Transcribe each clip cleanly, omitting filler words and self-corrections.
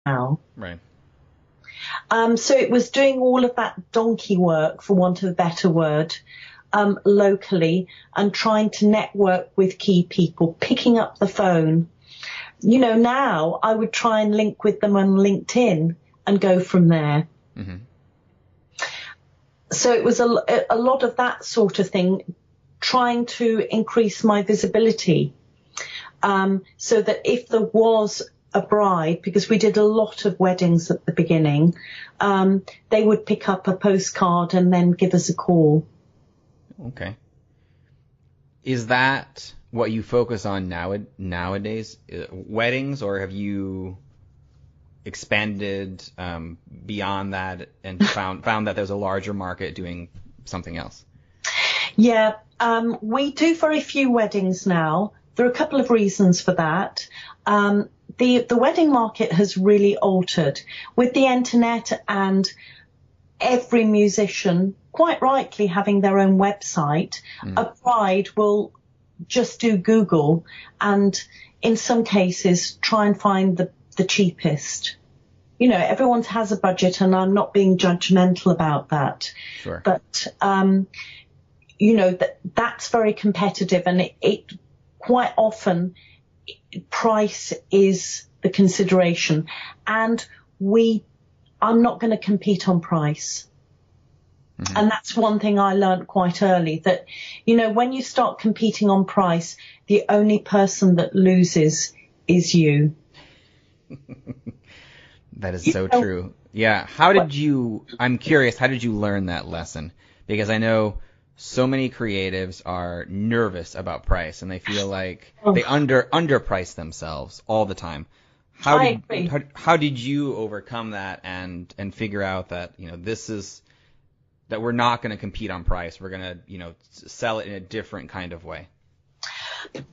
now. Right. So it was doing all of that donkey work, for want of a better word, locally, and trying to network with key people, picking up the phone. Now I would try and link with them on LinkedIn and go from there. Mm-hmm. So it was a lot of that sort of thing, trying to increase my visibility, so that if there was a bride, because we did a lot of weddings at the beginning, they would pick up a postcard and then give us a call. Okay. Is that what you focus on nowadays, weddings, or have you expanded beyond that and found that there's a larger market doing something else? Yeah, we do very few weddings now. There are a couple of reasons for that. The wedding market has really altered with the internet, and every musician, quite rightly, having their own website. A bride will just do Google and in some cases try and find the cheapest. Everyone has a budget, and I'm not being judgmental about that. Sure. But, that's very competitive, and it quite often price is the consideration, and I'm not going to compete on price. Mm-hmm. And that's one thing I learned quite early, that, when you start competing on price, the only person that loses is you. That is so true. Yeah. I'm curious, how did you learn that lesson? Because I know so many creatives are nervous about price, and they feel like they underprice themselves all the time. How did you overcome that and figure out that, that we're not going to compete on price. We're going to, sell it in a different kind of way?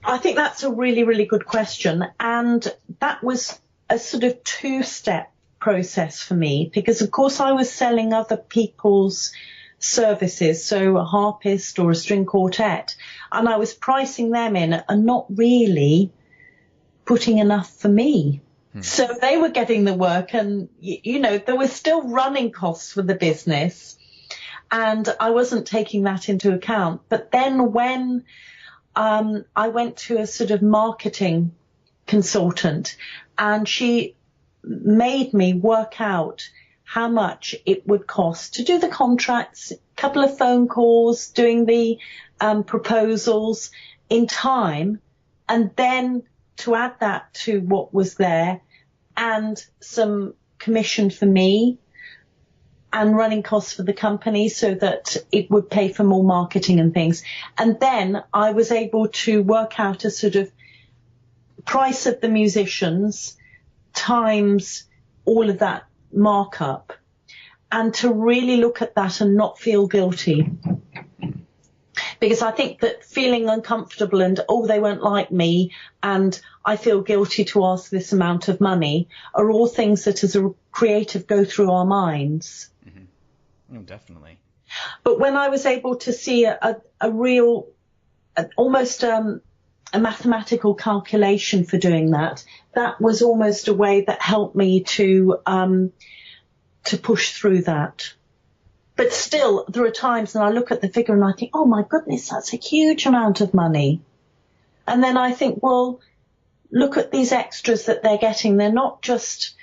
I think that's a really, really good question. And that was a sort of two-step process for me, because of course I was selling other people's services, so a harpist or a string quartet, and I was pricing them in and not really putting enough for me. So they were getting the work, and, there were still running costs for the business, and I wasn't taking that into account. But then when I went to a sort of marketing consultant, and she made me work out how much it would cost to do the contracts, a couple of phone calls, doing the proposals in time, and then to add that to what was there, and some commission for me and running costs for the company so that it would pay for more marketing and things. And then I was able to work out a sort of price of the musicians times all of that markup, and to really look at that and not feel guilty. Because I think that feeling uncomfortable and, they won't like me and I feel guilty to ask this amount of money are all things that as a creative go through our minds. Mm-hmm. Oh, definitely. But when I was able to see a real, almost a mathematical calculation for doing that, that was almost a way that helped me to push through that. But still, there are times when I look at the figure and I think, oh my goodness, that's a huge amount of money. And then I think, well, look at these extras that they're getting. I'm not just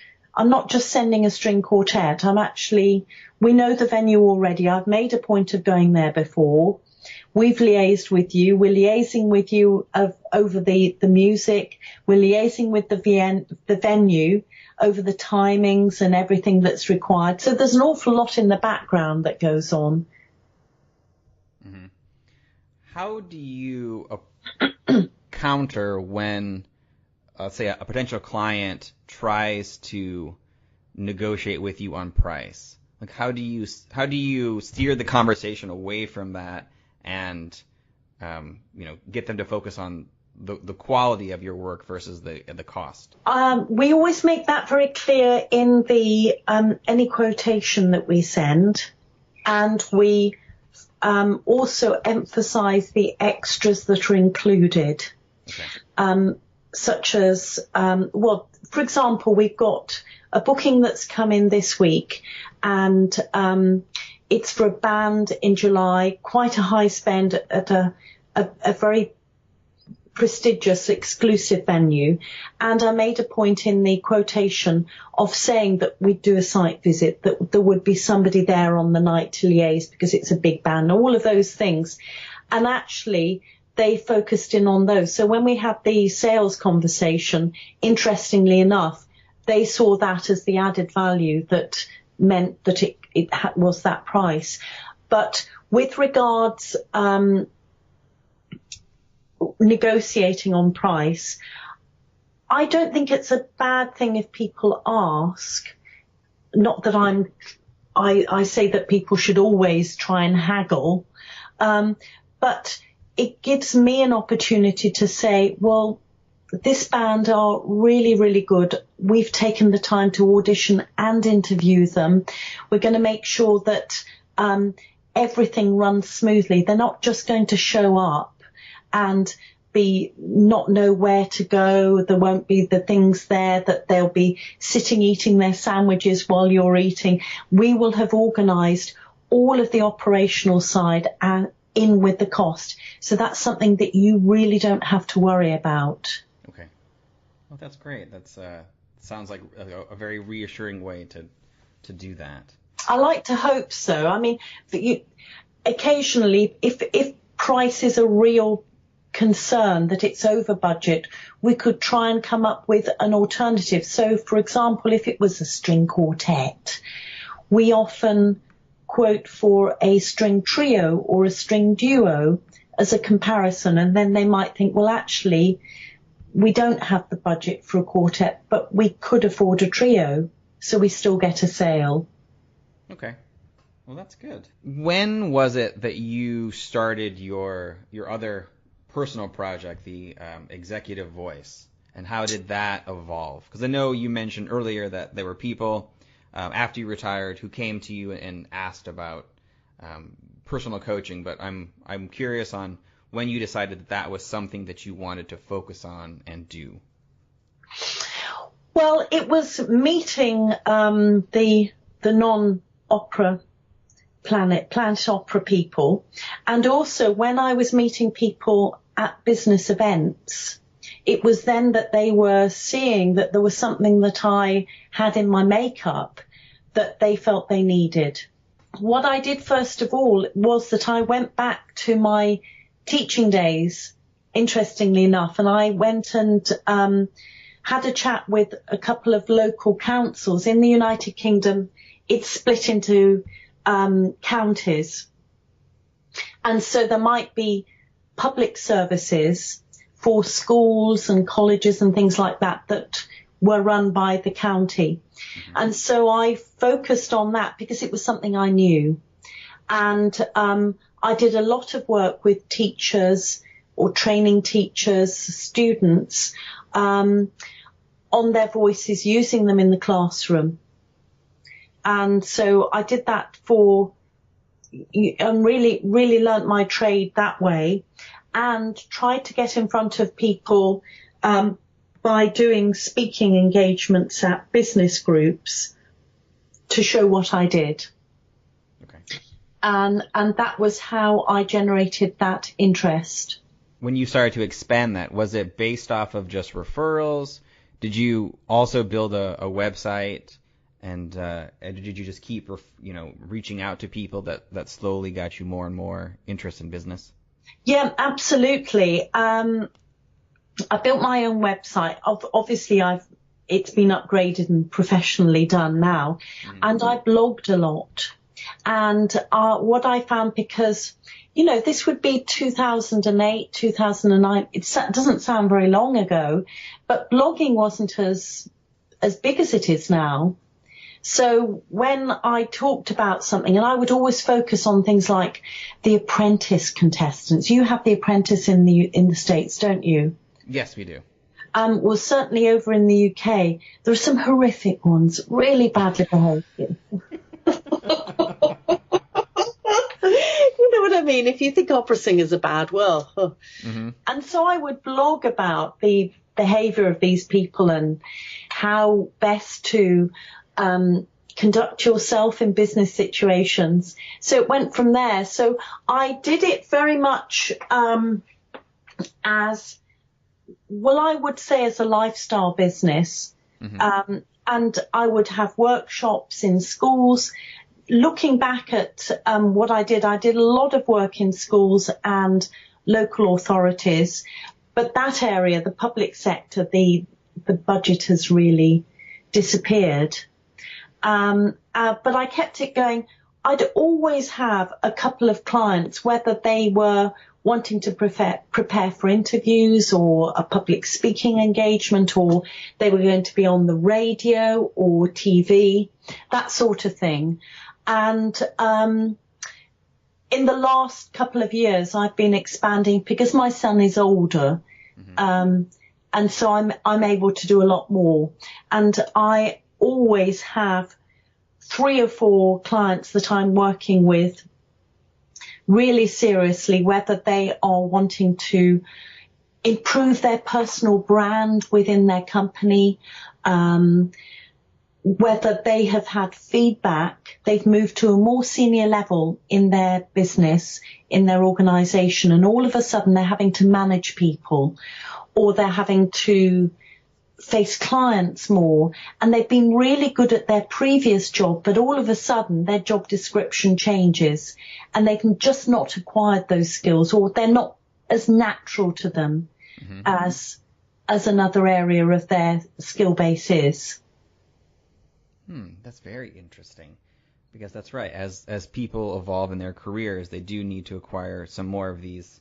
sending a string quartet. We know the venue already. I've made a point of going there before. We've liaised with you. We're liaising with you over the music. We're liaising with the venue over the timings and everything that's required. So there's an awful lot in the background that goes on. Mm-hmm. How do you counter when, let's say, a potential client tries to negotiate with you on price? Like, how do you steer the conversation away from that and get them to focus on the quality of your work versus the cost? We always make that very clear in the any quotation that we send, and we also emphasize the extras that are included. Okay. Such as, for example, we've got a booking that's come in this week, and it's for a band in July, quite a high spend at a very prestigious, exclusive venue. And I made a point in the quotation of saying that we'd do a site visit, that there would be somebody there on the night to liaise because it's a big band, all of those things. And actually, they focused in on those. So when we had the sales conversation, interestingly enough, they saw that as the added value that meant that it was that price. But with regards negotiating on price, I don't think it's a bad thing if people ask. Not that I say that people should always try and haggle, but it gives me an opportunity to say, well, this band are really, really good. We've taken the time to audition and interview them. We're going to make sure that everything runs smoothly. They're not just going to show up and not know where to go. There won't be the things there that they'll be sitting eating their sandwiches while you're eating. We will have organised all of the operational side and in with the cost. So that's something that you really don't have to worry about. Okay. Well, that's great. That's sounds like a very reassuring way to do that. I like to hope so. I mean, occasionally, if price is a real concern, that it's over budget, we could try and come up with an alternative. So, for example, if it was a string quartet, we often quote for a string trio or a string duo as a comparison, and then they might think, well, actually, we don't have the budget for a quartet, but we could afford a trio, so we still get a sale. Okay. Well, that's good. When was it that you started your other personal project, the Executive Voice, and how did that evolve? Because I know you mentioned earlier that there were people after you retired who came to you and asked about personal coaching, but I'm curious on when you decided that was something that you wanted to focus on and do. Well, it was meeting the non-opera Planet Opera people, and also when I was meeting people at business events, it was then that they were seeing that there was something that I had in my makeup that they felt they needed. What I did first of all was that I went back to my teaching days, interestingly enough, and I went and had a chat with a couple of local councils. In the United Kingdom, it's split into counties. And so there might be public services for schools and colleges and things like that were run by the county. Mm-hmm. And so I focused on that because it was something I knew. And I did a lot of work with teachers or training teachers, students, on their voices, using them in the classroom. And so I did that and really learnt my trade that way, and tried to get in front of people by doing speaking engagements at business groups to show what I did. Okay. And that was how I generated that interest. When you started to expand that, was it based off of just referrals? Did you also build a website? And did you just keep, reaching out to people that slowly got you more and more interest in business? Yeah, absolutely. I built my own website. Obviously, it's been upgraded and professionally done now. Mm-hmm. And I blogged a lot. And what I found, because, this would be 2008, 2009. It doesn't sound very long ago, but blogging wasn't as big as it is now. So when I talked about something, and I would always focus on things like the Apprentice contestants. You have the Apprentice in the States, don't you? Yes, we do. Well, certainly over in the UK, there are some horrific ones, really badly behaved. You know what I mean? If you think opera singers are bad, well. Mm-hmm. And so I would blog about the behavior of these people and how best to conduct yourself in business situations. So it went from there. So I did it very much as, well, I would say as a lifestyle business. Mm-hmm. And I would have workshops in schools. Looking back at what I did a lot of work in schools and local authorities. But that area, the public sector, the budget has really disappeared. But I kept it going. I'd always have a couple of clients, whether they were wanting to prepare for interviews or a public speaking engagement, or they were going to be on the radio or TV, that sort of thing. And in the last couple of years, I've been expanding because my son is older. Mm-hmm. And so I'm able to do a lot more. And I always have 3 or 4 clients that I'm working with really seriously, whether they are wanting to improve their personal brand within their company, whether they have had feedback, they've moved to a more senior level in their business, in their organization, and all of a sudden they're having to manage people, or they're having to face clients more, and they've been really good at their previous job, but all of a sudden their job description changes and they can just not acquired those skills, or they're not as natural to them mm-hmm. as another area of their skill base is. That's very interesting, because that's right. As people evolve in their careers, they do need to acquire some more of these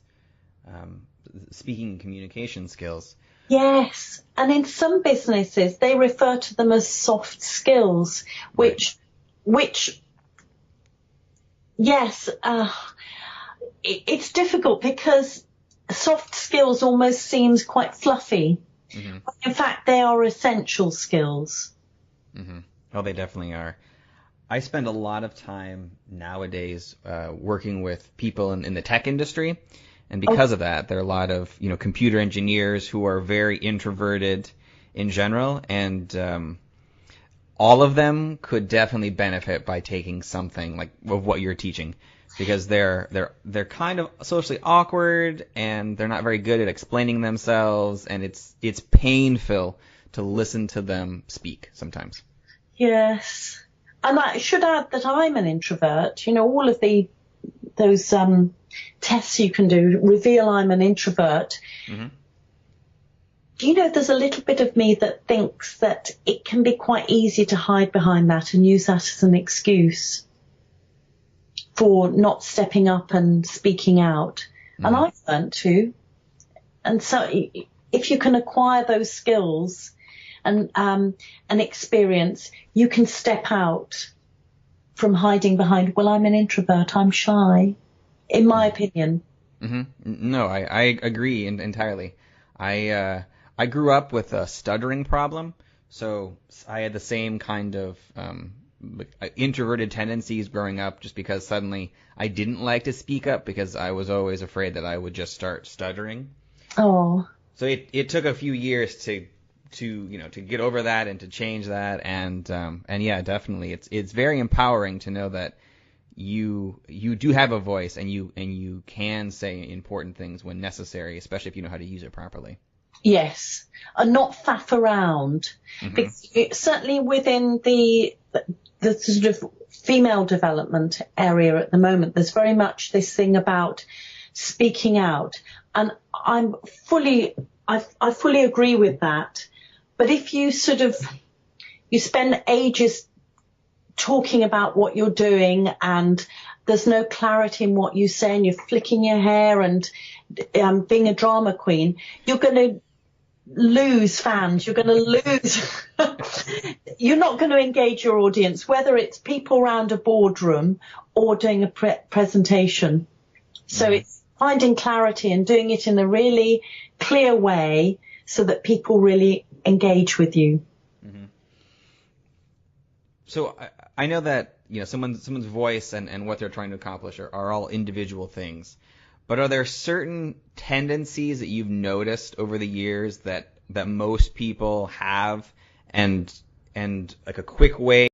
speaking and communication skills. Yes, and in some businesses they refer to them as soft skills, which yes, it's difficult because soft skills almost seems quite fluffy. Mm-hmm. In fact, they are essential skills. Mm-hmm. Oh, they definitely are. I spend a lot of time nowadays working with people in the tech industry. And because of that, there are a lot of, computer engineers who are very introverted in general, and all of them could definitely benefit by taking something like of what you're teaching, because they're kind of socially awkward and they're not very good at explaining themselves, and it's painful to listen to them speak sometimes. Yes, and I should add that I'm an introvert. All of those tests you can do reveal I'm an introvert. Mm-hmm. There's a little bit of me that thinks that it can be quite easy to hide behind that and use that as an excuse for not stepping up and speaking out. Mm-hmm. And I've learned to. And so if you can acquire those skills and experience, you can step out from hiding behind, well, I'm an introvert, I'm shy, in my opinion. Mm-hmm. No, I agree entirely. I grew up with a stuttering problem, so I had the same kind of introverted tendencies growing up, just because suddenly I didn't like to speak up because I was always afraid that I would just start stuttering. Oh. So it took a few years to get over that and to change that, and yeah, definitely it's very empowering to know that you do have a voice and you can say important things when necessary, especially if you know how to use it properly. Yes, and not faff around. Mm-hmm. Because certainly within the sort of female development area at the moment, there's very much this thing about speaking out, and I fully agree with that. But if you you spend ages talking about what you're doing and there's no clarity in what you say and you're flicking your hair and being a drama queen, you're going to lose fans. You're going to lose. You're not going to engage your audience, whether it's people around a boardroom or doing a presentation. So it's finding clarity and doing it in a really clear way so that people really engage with you. Mm-hmm. So I know that someone's voice and what they're trying to accomplish are all individual things, but are there certain tendencies that you've noticed over the years that that most people have, and like a quick way